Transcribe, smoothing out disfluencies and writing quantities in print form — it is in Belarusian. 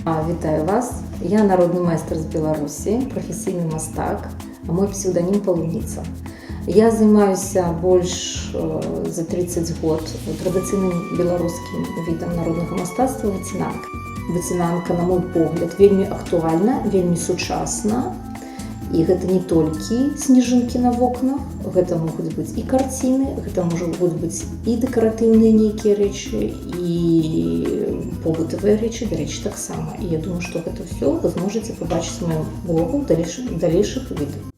Вітаю вас! Я народный майстар з Беларусі, прафесійны мастак, а мой псевдонім Палуніца. Я займаюся больш за 30 год традыцыйным беларускім відам народнага мастацтва выцінанка. Выцінанка, на мой погляд, вельмі актуальна, вельмі сучасна. І гэта не толькі сніжынкі на вокнах, гэта могуць быць і карціны, гэта могуць быць і дэкаратыўныя нейкія рэчы, і побытавыя рэчы, дарэчы, таксама. І я думаю, што гэта ўсё вы зможаце пабачыць у маім блогу ў далейшых відэа.